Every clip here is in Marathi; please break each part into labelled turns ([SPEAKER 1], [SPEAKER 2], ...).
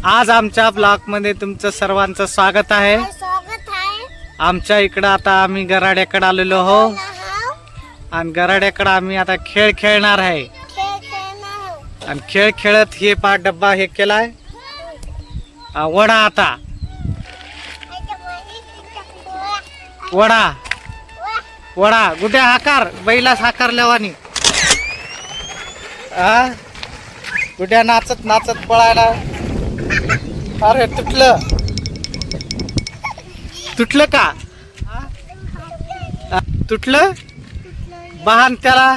[SPEAKER 1] आज आमच्या ब्लॉग मध्ये तुमचं सर्वांचं स्वागत आहे. आमच्या इकडं आता आम्ही गराड्याकडे आलेलो हो आणि गराड्याकडे आम्ही आता खेळ खेळणार आहे आणि खेळ खेळत हे डब्बा हे केलाय वडा. आता वडा वडा गुड्या हाकार बैला साकारल्यावानी गुड्या नाचत नाचत पळायला. अरे तुटलं का तुटलं बहान त्याला.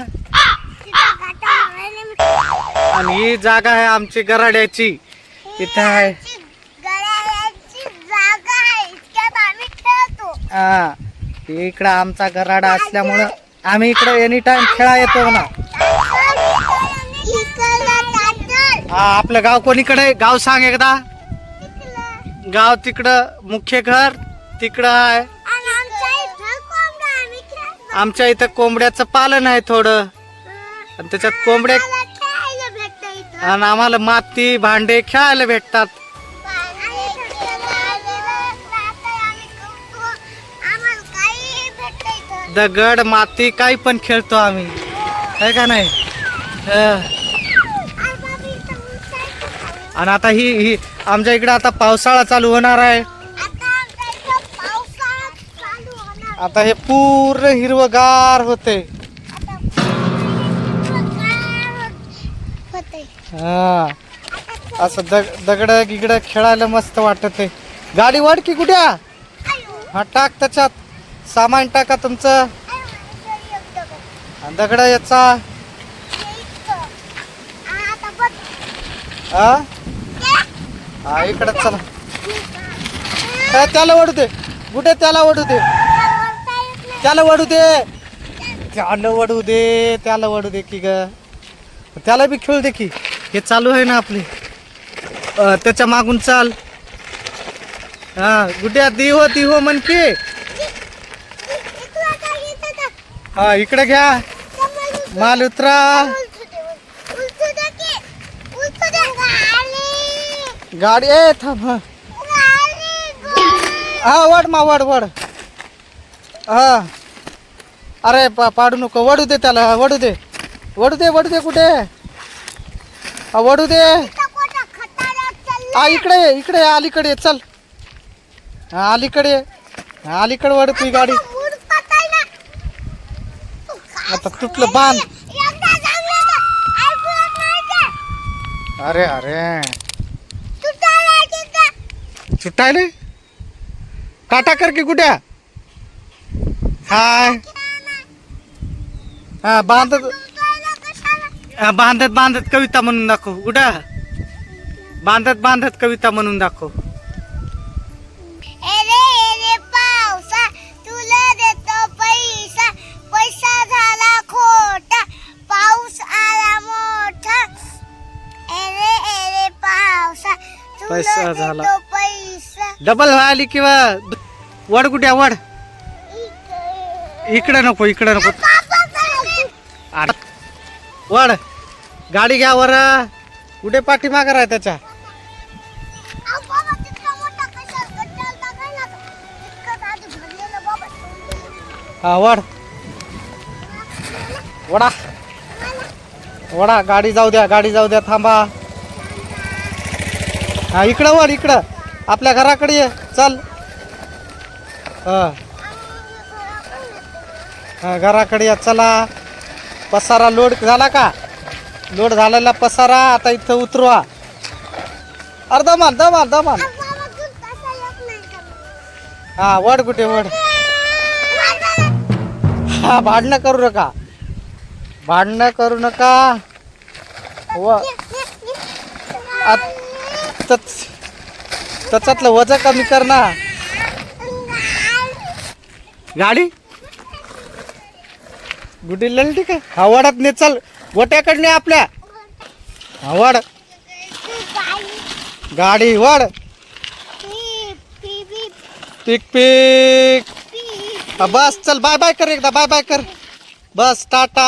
[SPEAKER 1] आणि ही जागा आहे आमची गराड्याची. इथे आहे हा इकडं आमचा गराडा असल्यामुळं आम्ही इकडं एनी टाइम खेळा येतो ना. हा आपलं गाव कोणीकडे गाव सांग एकदा. गाव तिकडं मुख्य घर तिकडं आहे. आमच्या इथं कोंबड्याचं पालन आहे थोडं आणि त्याच्यात कोंबड्या आणि आम्हाला माती भांडे खेळायला भेटतात. दगड माती काही पण खेळतो आम्ही आहे का नाही. आणि आता ही आमच्या इकडे आता पावसाळा चालू होणार आहे. आता हे पूर्ण हिरवगार होते. हा असं दगड गिगड खेळायला मस्त वाटत आहे. गाडी वाढ की कुठ्या हा टाक त्याच्यात सामान टाका तुमचं दगड याचा. हा इकडे चला त्याला वडू दे कुठे त्याला वडू दे त्याला वडू दे त्याला वडू दे त्याला वडू दे की ग त्याला बी खेळू दे की. हे चालू आहे ना आपले त्याच्या मागून चाल. हा गुड्या दिहो दिहो म्हण की. हा इकडे घ्या माल उतरा. गाडी ए थांब. हा वड मा वड वड. हा अरे पाडू नको वडू दे त्याला वडू दे वडू दे वडू दे कुठे हा वडू दे. हा इकडे इकडे अलीकडे चल. हा अलीकडे अलीकडे वड तुझी गाडी. आता तुटलं बांध. अरे अरे सुटायले काटा कर की कुठ्या. हाय हा बांधत बांधत बांधत कविता म्हणून दाखव कुठं. बांधत बांधत कविता म्हणून दाखव. पैसा झाला डबल व्हायली किंवा वड कुठ्या वड इकडे नको इकडे नको वड गाडी घ्या वर कुठे पाठीमाग आहे त्याच्या. हा वड वडा वडा गाडी जाऊ द्या थांबा. हा इकडं वड इकडं आपल्या घराकडे ये चल. हा घराकडे या चला. पसारा लोड झाला का लोड झालेला पसारा आता इथं उतरवा. अरे दमान दमान दमान. हा वड कुठे वड. हा भांडणं करू नका भांडणं करू नका. त्याच्यातलं वजन कमी कर ना. गाडी गुडी ललटी का हा वडात ने चल गोट्याकडने आपल्या. हा वड गाडी वड पिक पिक बस चल बाय बाय कर एकदा बाय बाय कर बस टाटा.